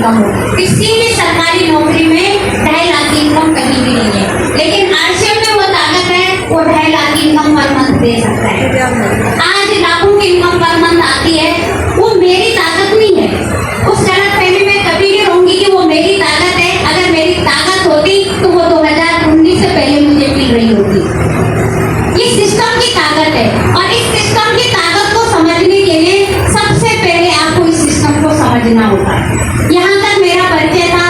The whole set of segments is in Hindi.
कम हो। किसी भी सरकारी नौकरी में 2.5 लाख की इनकम कहीं भी नहीं है, लेकिन आरसीएम में वो ताकत है, वो 2.5 लाख की इनकम पर मंथ दे सकता है। आज लाखों की इनकम पर मंथ आती है, वो मेरी ताकत नहीं है। उस गलतफहमी में कभी नहीं रहूंगी कि वो मेरी ताकत है। अगर मेरी ताकत होती तो वो 2019 से पहले मुझे मिल रही होती। ये सिस्टम की ताकत है, और इस सिस्टम की ताकत को समझने के लिए सबसे पहले आपको इस सिस्टम को समझना होगा। यहाँ तक मेरा परिचय था,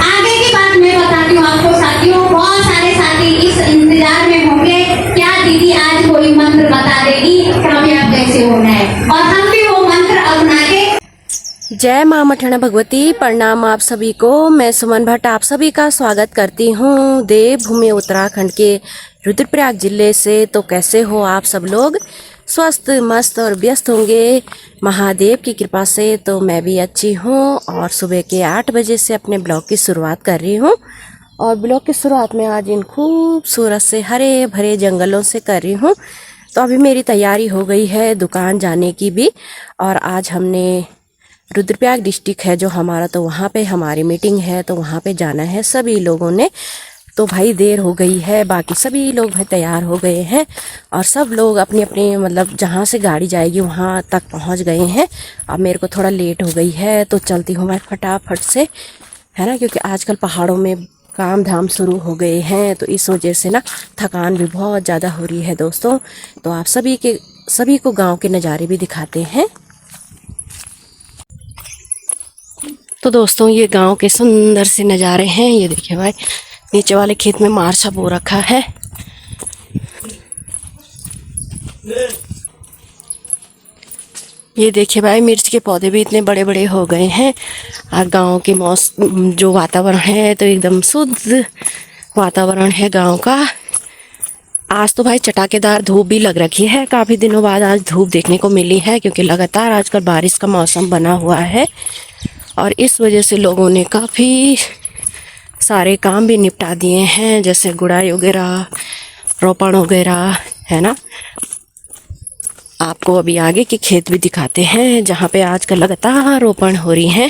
आगे की बात मैं बताती हूँ आपको साथियों। बहुत सारे साथी इस इंतजार में होंगे, क्या दीदी आज कोई मंत्र बता देगी कामयाब कैसे होना है, और हम भी वो मंत्र अपना के। जय माँ मठना भगवती, प्रणाम आप सभी को। मैं सुमन भट्ट आप सभी का स्वागत करती हूँ देवभूमि उत्तराखंड के रुद्रप्रयाग जिले से। तो कैसे हो आप सब लोग? स्वस्थ मस्त और व्यस्त होंगे महादेव की कृपा से। तो मैं भी अच्छी हूँ, और सुबह के 8 बजे से अपने ब्लॉग की शुरुआत कर रही हूँ। और ब्लॉग की शुरुआत में आज इन खूबसूरत से हरे भरे जंगलों से कर रही हूँ। तो अभी मेरी तैयारी हो गई है दुकान जाने की भी, और आज हमने रुद्रप्रयाग डिस्ट्रिक्ट है जो हमारा, तो वहाँ पे हमारी मीटिंग है, तो वहाँ पे जाना है सभी लोगों ने। तो भाई देर हो गई है, बाकी सभी लोग भाई तैयार हो गए हैं, और सब लोग अपनी अपनी मतलब जहाँ से गाड़ी जाएगी वहाँ तक पहुँच गए हैं। अब मेरे को थोड़ा लेट हो गई है, तो चलती हूँ मैं फटाफट से, है ना, क्योंकि आजकल पहाड़ों में काम धाम शुरू हो गए हैं, तो इस वजह से ना थकान भी बहुत ज़्यादा हो रही है दोस्तों। तो आप सभी को गाँव के नज़ारे भी दिखाते हैं। तो दोस्तों ये गांव के सुंदर से नज़ारे हैं। ये देखिए भाई, नीचे वाले खेत में मार्चा बो रखा है। ये देखिए भाई, मिर्च के पौधे भी इतने बड़े बड़े हो गए हैं, और गांव के मौसम जो वातावरण है तो एकदम शुद्ध वातावरण है गांव का। आज तो भाई चटाकेदार धूप भी लग रखी है, काफ़ी दिनों बाद आज धूप देखने को मिली है, क्योंकि लगातार आजकल बारिश का मौसम बना हुआ है, और इस वजह से लोगों ने काफ़ी सारे काम भी निपटा दिए हैं, जैसे गुड़ाई वगैरह, रोपण वगैरह, है ना। आपको अभी आगे के खेत भी दिखाते हैं जहाँ पे आजकल लगातार रोपण हो रही है।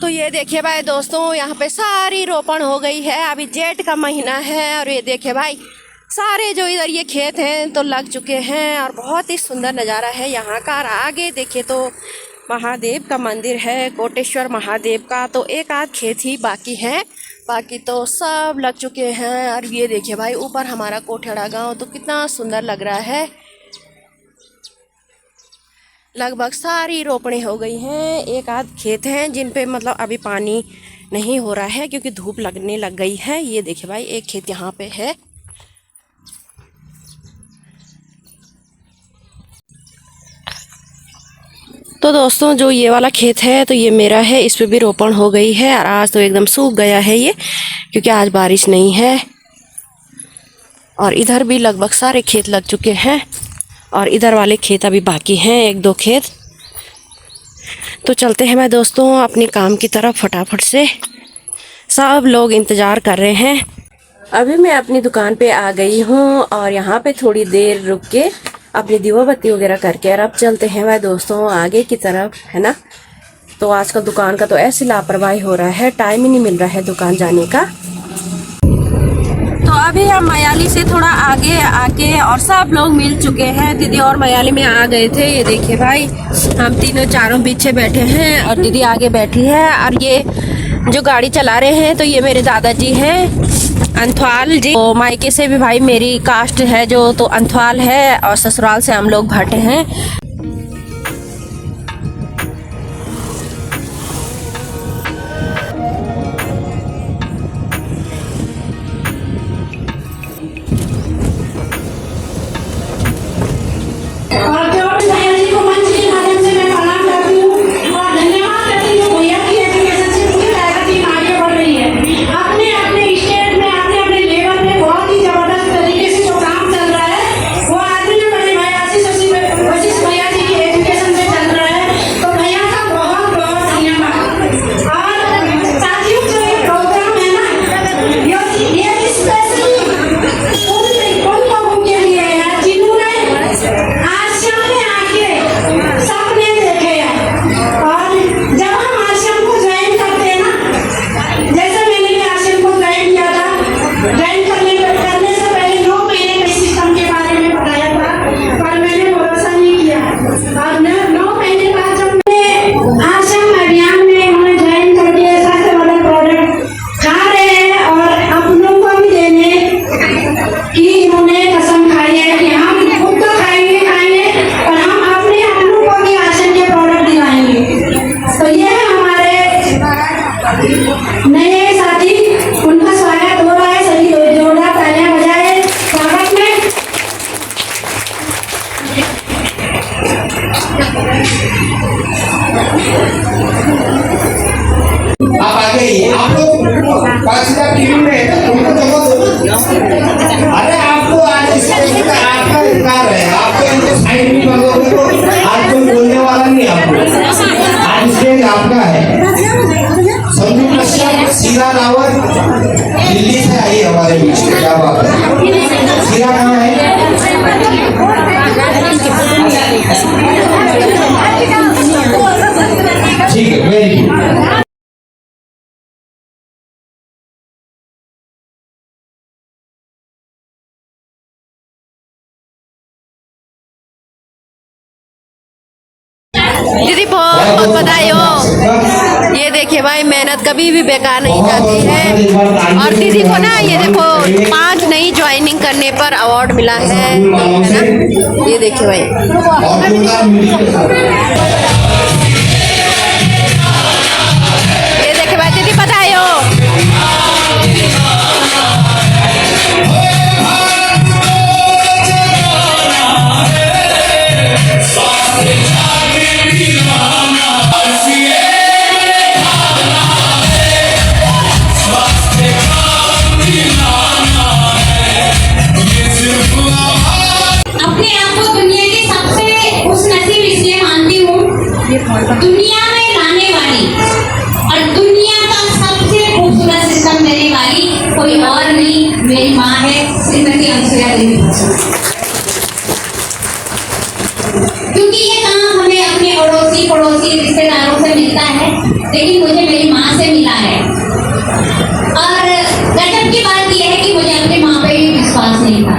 तो ये देखिए भाई दोस्तों, यहाँ पे सारी रोपण हो गई है। अभी जेठ का महीना है, और ये देखिए भाई सारे जो इधर ये खेत हैं तो लग चुके हैं, और बहुत ही सुंदर नज़ारा है यहाँ का। और आगे देखिए तो महादेव का मंदिर है, कोटेश्वर महादेव का। तो एक आध खेत ही बाकी है, बाकी तो सब लग चुके हैं। और ये देखिए भाई ऊपर हमारा कोठेड़ा गांव तो कितना सुंदर लग रहा है। लगभग सारी रोपणी हो गई हैं। एक आध खेत हैं जिन पे मतलब अभी पानी नहीं हो रहा है, क्योंकि धूप लगने लग गई है। ये देखिए भाई एक खेत यहाँ पे है। तो दोस्तों जो ये वाला खेत है तो ये मेरा है, इस पे भी रोपण हो गई है, और आज तो एकदम सूख गया है ये, क्योंकि आज बारिश नहीं है। और इधर भी लगभग सारे खेत लग चुके हैं, और इधर वाले खेत अभी बाकी हैं, 1-2 खेत। तो चलते हैं मैं दोस्तों अपने काम की तरफ फटाफट से। सब लोग इंतज़ार कर रहे हैं। अभी मैं अपनी दुकान पे आ गई हूँ, और यहाँ पे थोड़ी देर रुक के अपनी दीवा बत्ती वगैरह करके और अब चलते हैं भाई दोस्तों आगे की तरफ, है ना। तो आजकल दुकान का तो ऐसी लापरवाही हो रहा है, टाइम ही नहीं मिल रहा है दुकान जाने का। तो अभी हम मयाली से थोड़ा आगे आके, और सब लोग मिल चुके हैं। दीदी और मयाली में आ गए थे। ये देखिए भाई हम तीनों चारों पीछे बैठे हैं, और दीदी आगे बैठी है। और ये जो गाड़ी चला रहे हैं तो ये मेरे दादाजी हैं, अंथवाल जी। तो मायके से भी भाई मेरी कास्ट है जो, तो अंथवाल है, और ससुराल से हम लोग भट्ट हैं। वशिष्ठ भैया आप आगे ही आप लोग 5,000 टीवी में उनको जमा दो। अरे आपको आज स्टेज का आपका अधिकार है, आपको इनको साइड में लगोगे तो आज कोई बोलने वाला नहीं आपको। आज स्टेज आपका है। संजू कश्यप, सीरा रावत दिल्ली से आई हमारे बीच में, क्या बात है। सीरा कहाँ है? ठीक है, वेरी गुड। दीदी बहुत बहुत बधाई हो। ये देखिए भाई, मेहनत कभी भी बेकार नहीं जाती है। और दीदी को ना ये देखो 5 नई ज्वाइनिंग करने पर अवार्ड मिला है ना। ये देखिए भाई, ये देखिए भाई, दीदी बधाई हो। अपने आप को दुनिया की सबसे खुशनसीब इसलिए मानती हूँ, दुनिया में लाने वाली और दुनिया का सबसे खूबसूरत सिस्टम देने वाली कोई और नहीं, मेरी माँ है श्रीमती अंसुया देवी। क्योंकि ये काम हमें अपने अड़ोसी पड़ोसी रिश्तेदारों से मिलता है, लेकिन मुझे मेरी माँ से मिला है। और गजब की बात यह है कि मुझे अपनी माँ पे भी विश्वास नहीं था,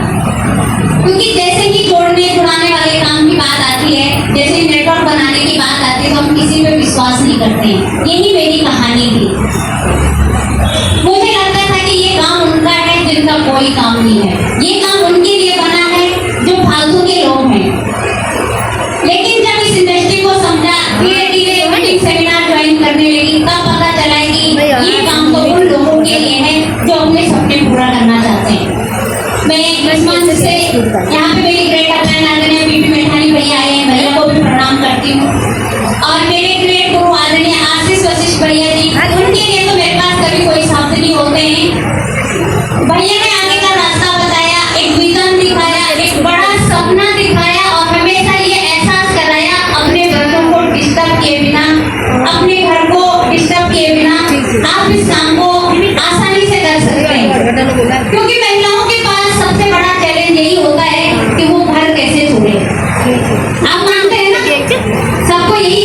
क्योंकि जैसे ही जोड़ने जुड़ाने वाले काम की बात आती है, जैसे नेटवर्क बनाने की बात आती है, तो हम किसी पे विश्वास नहीं करते हैं। यही मेरी कहानी थी। मुझे लगता था कि ये काम उनका है जिनका कोई काम नहीं है, ये काम उनके लिए बना है जो फालतू के लोग हैं। लेकिन जब इस इंडस्ट्री को समझा, धीरे धीरे मीटिंग सेमिनार ज्वाइन करने लगी, तब पता चला कि ये काम तो उन लोगों के लिए है जो अपने सपने पूरा करना चाहते हैं। मैं इस मंच से यहाँ पे मेरी ग्रेट अपने आदरणीय बीपी मेठानी भैया आए हैं, भैया को भी प्रणाम करती हूँ। और मेरे ग्रेट गुरु आदरणीय आशीष वशिष्ठ भैया जी, उनके लिए तो मेरे पास कभी कोई शब्द नहीं होते हैं। भैया ने आगे का रास्ता बताया, एक विजन दिखाया, एक बड़ा सपना दिखाया और हमेशा ये एहसास कराया अपने बच्चों को डिस्टर्ब किए बिना, अपने घर को डिस्टर्ब किए बिना आप इस काम को आसानी से कर सकते हैं। क्योंकि महिलाओं के पास सबसे बड़ा चैलेंज यही होता है कि वो घर कैसे छोड़े। आप मानते हैं ना, सबको यही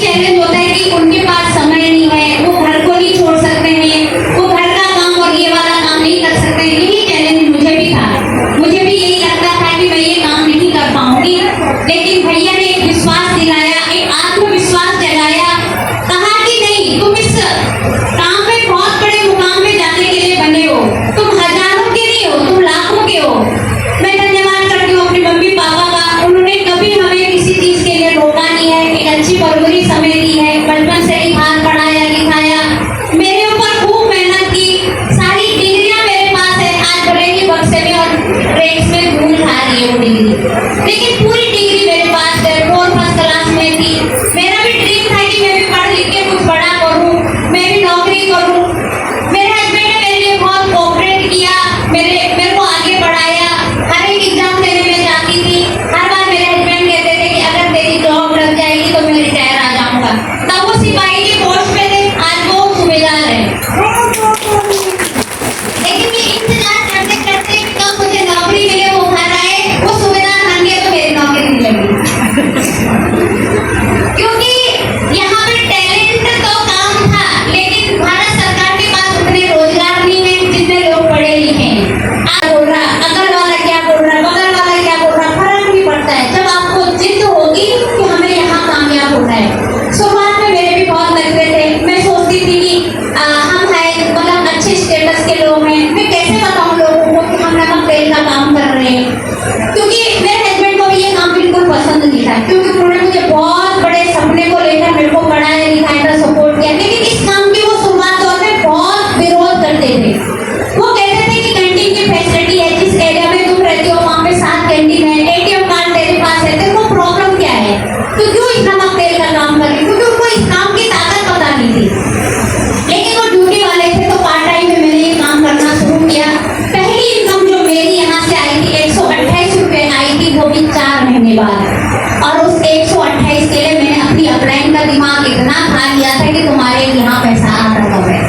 और उस 128 के लिए मैंने अपनी अपलाइन का दिमाग इतना खा लिया था कि तुम्हारे यहाँ पैसा आ रहा है,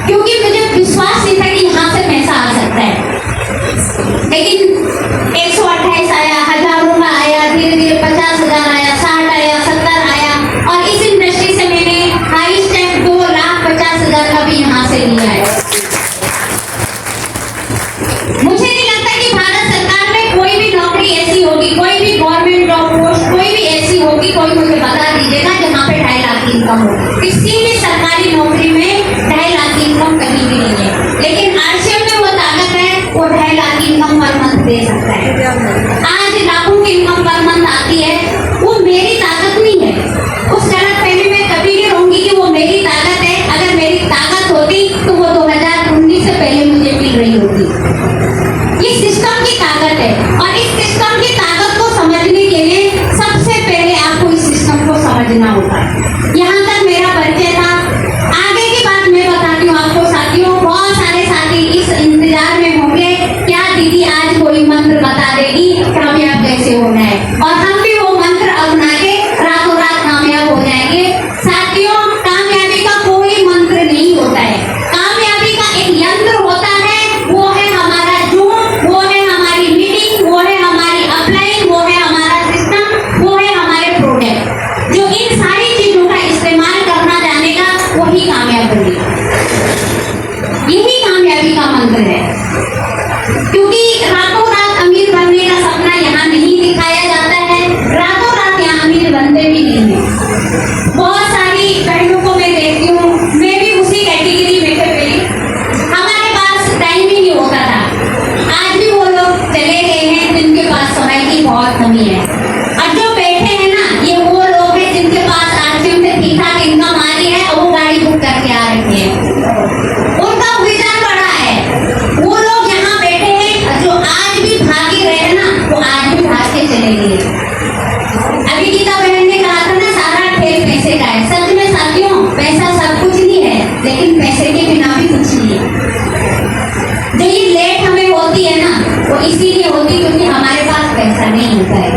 क्योंकि मुझे विश्वास नहीं था कि यहाँ से पैसा आ सकता है। लेकिन 128 आया, हजारों का आया, धीरे धीरे 50,000 आया, 60 आया, 70 आया, और इस इंडस्ट्री से मैंने हाई स्टेप 2,50,000 का भी यहाँ से लिया है। मुझे नहीं लगता कि भारत सरकार में कोई भी नौकरी ऐसी होगी, कोई भी गवर्नमेंट जॉब पोस्ट कोई भी ऐसी होगी, कोई मुझे बता दीजिएगा जहाँ पे 2.5 लाख की इनकम हो। किसी भी सरकारी नौकरी में 2.5 लाख की इनकम कहीं भी नहीं है, लेकिन आरसीएम में वो ताकत है, वो 2.5 लाख की इनकम पर मंथ दे सकता है। आज लाखों की इनकम पर मंथ आती है, वो मेरी ताकत नहीं है। उस गलतफहमी में कभी नहीं रहूंगी कि वो मेरी ताकत है। अगर मेरी ताकत होती तो वो 2019 से पहले मुझे मिल रही होती। ये सिस्टम की ताकत है, और इस सिस्टम की ताकत को समझने के लिए सबसे पहले आपको इस सिस्टम को समझना होगा। यहाँ तक मेरा परिचय था, आगे की बात मैं बताती हूँ आपको साथियों। बहुत सारे साथी इस इंतजार में होंगे, क्या दीदी आज कोई मंत्र बता देगी कामयाब कैसे होना है, और हम भी वो मंत्र अपना के रातों रात कामयाब हो जाएंगे। साथियों, कामयाबी का कोई मंत्र नहीं होता है, कामयाबी का एक यंत्र होता है, वो है हमारा जून, वो है हमारी मीटिंग, वो है हमारी अपलाइन, वो है हमारा सिस्टम, वो है हमारे प्रोडक्ट। जो इन सारी चीजों का इस्तेमाल करना जानेगा वही कामयाब होगी। यही कामयाबी का मंत्र है, क्योंकि रातों रात अमीर बनने का सपना यहाँ नहीं दिखाया जाता है, रातों रात यहाँ अमीर बनते भी नहीं है। बहुत सारी बहनों को मैं देखती हूँ, मैं भी उसी कैटेगरी में पहली, हमारे पास टाइम ही नहीं होता था। आज भी वो लोग चले गए हैं जिनके पास समय की बहुत कमी है, और जो बैठे हैं ना, ये वो लोग हैं जिनके पास आरसीएम से ठीक ठाक इनकम आ रही है और वो गाड़ी बुक करके आ रहे हैं। उनका विजन बड़ा है, वो लोग यहाँ बैठे हैं, जो आज भी भागी रहे हैं ना, वो आज भी भाग के चले गए। अभी गीता बहन ने कहा था ना, सारा खेल पैसे का है। सच में साथियों, पैसा सब कुछ नहीं है, लेकिन पैसे के बिना भी कुछ नहीं है। जो ये लेट हमें होती है ना, वो इसीलिए होती क्योंकि हमारे पास पैसा नहीं होता है।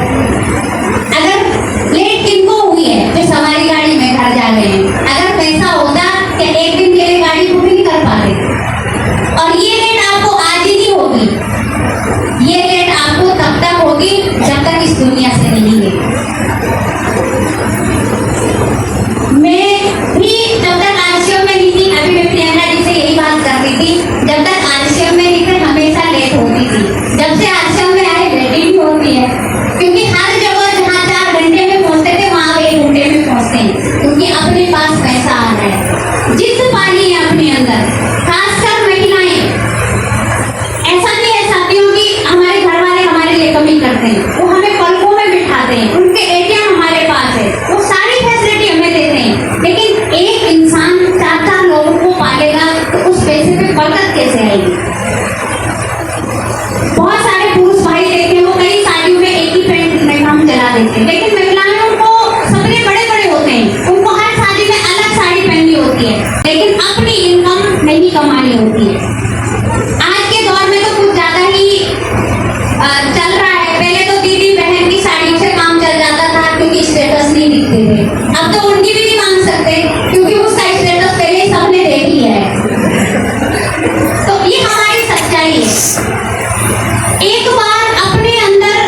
अगर लेट किनको हुई है, जो सवारी गाड़ी में घर जा रहे हैं, अगर पैसा होता कि एक दिन के लिए गाड़ी बुक नहीं कर पाते। और ये लेट आपको आज ही नहीं होगी, ये लेट आपको तब तक होगी जब तक इस दुनिया से नहीं गई। मैं भी जब तक आरसीएम में नहीं थी, अभी मैं प्रियंका जी से यही बात कर रही थी, जब तक आरसीएम में नहीं थे हमेशा लेट होती थी। जब से आरसीएम में आए लेटिंग होती है, क्योंकि हर जगह जहाँ 4 घंटे में पहुँचते थे वहाँ 1 घंटे में पहुँचते हैं, क्योंकि अपने पास पैसा आ रहा है, जिद पाली है अपने अंदर। खासकर महिलाएं, ऐसा नहीं है साथियों कि हमारे घर वाले हमारे लिए कमी करते हैं, वो हमें पलकों में बिठाते हैं, उनके एटीएम हमारे पास है, वो सारी फैसिलिटी हमें देते हैं। लेकिन एक इंसान 4-4 लोगों को पालेगा तो उस पैसे पे बरकत कैसे आएगी। बहुत सारे पुरुष भाई देखे, वो कई शादियों में एक ही पैंट में हम चला देते हैं, लेकिन महिलाओं को सपने बड़े बड़े होते हैं, उनको हर शादी में अलग साड़ी पहननी होती है, लेकिन अपनी इनकम नहीं कमानी होती है। आज के दौर में तो कुछ ज्यादा ही चल रहा है। पहले तो दीदी बहन की साड़ियों से काम चल जाता था, क्योंकि स्टेटस नहीं दिखते थे। अब तो उनकी भी नहीं मांग सकते, क्योंकि उसका स्टेटस पहले ही सबने देख लिया है। तो ये हमारी सच्चाई है। एक बार अपने अंदर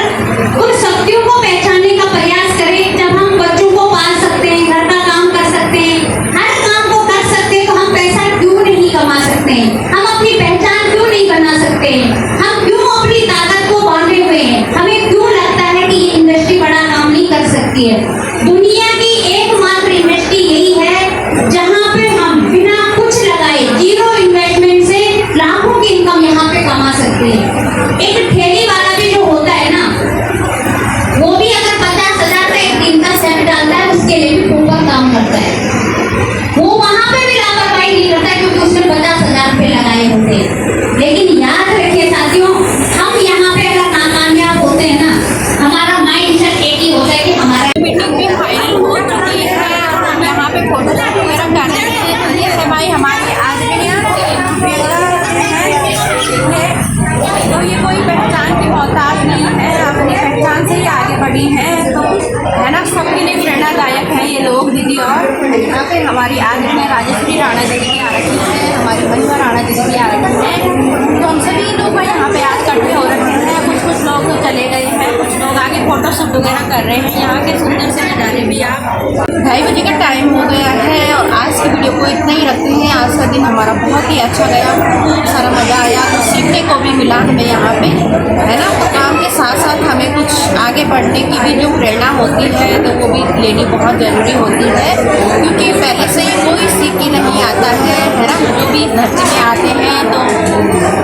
उन शक्तियों को पहचानने का प्रयास करें। जब हम बच्चों को पाल सकते हैं, घर का काम कर सकते हैं, हर काम को कर सकते हैं, तो हम पैसा क्यों नहीं कमा सकते हैं? हम अपनी पहचान क्यों नहीं बना सकते हैं? हम क्यों अपनी ताकत को बांधे हुए हैं? हमें क्यों लगता है कि ये इंडस्ट्री बड़ा काम नहीं कर सकती है? दुनिया की एकमात्र इंडस्ट्री यही है जहाँ पे हम बिना कुछ लगाए, जीरो इन्वेस्टमेंट से लाखों की इनकम यहाँ पे कमा सकते हैं। एक ठेली वाला भी जो होता है ना, वो भी अगर 50,000 का एक दिन का सेट डालता है, उसके लिए भी पूरा काम करता है। वो वहां पे भी लापरवाही नहीं करता, क्योंकि उसने 50,000 रुपए लगाए होते हैं। लेकिन याद रखिए साथियों, हम यहाँ पे अगर नाकामयाब होते हैं ना, हमारा माइंड सेट एक ही होता है कि हमारा मीटिंग भी फाइनल हो चुकी है। हम यहाँ पे फोटोशूट वगैरह करने के लिए सेवाएं हमारी आज भी तो ये कोई पहचान की मोहताज नहीं है, अपनी पहचान से ही आगे बढ़ी है। दूंगी। और यहाँ पे हमारी आगे में राजेश्वरी राणा दीदी भी आ रखी है, हमारी महिमा राणा दीदी भी आ रखी है। तो हम सभी लोग यहाँ पे आज इकट्ठे हो रखे हैं। कुछ लोग तो चले गए हैं, कुछ लोग आगे फोटोशूट वगैरह कर रहे हैं। यहाँ के सुंदर से नज़ारे भी आप 2:30 बजे का टाइम हो गया है और आज की वीडियो को इतना ही रखते हैं। आज का दिन हमारा बहुत ही अच्छा गया, खूब सारा मज़ा आया, कुछ सीखने को भी मिला हमें यहाँ पे, है ना। तो काम के साथ साथ हमें कुछ आगे बढ़ने की भी जो प्रेरणा होती है तो वो भी लेनी बहुत ज़रूरी होती है, क्योंकि पहले से ही कोई सीख के नहीं आता है ना। जो भी धरती में आते हैं तो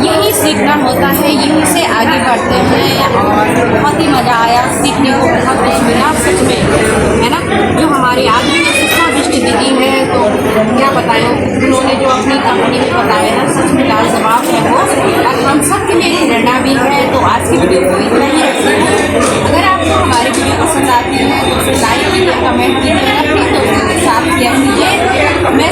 यही सीखना होता है, यहीं से आगे बढ़ते हैं। और बहुत ही मज़ा आया, सीखने को बहुत कुछ मिला सच में, है ना। जो हमारी आदमी सुषमा बिष्ट दीदी है, तो क्या बताएं, उन्होंने जो अपनी कंपनी में बताया ना, सच में लाजवाब है वो, और हम सब के लिए प्रेरणा भी है। तो आज की वीडियो को इतना ही रखते हैं। अगर आपको हमारी वीडियो पसंद आती है तो उसे लाइक कीजिए, कमेंट कीजिए, अपने दोस्तों के साथ शेयर कीजिए। मैं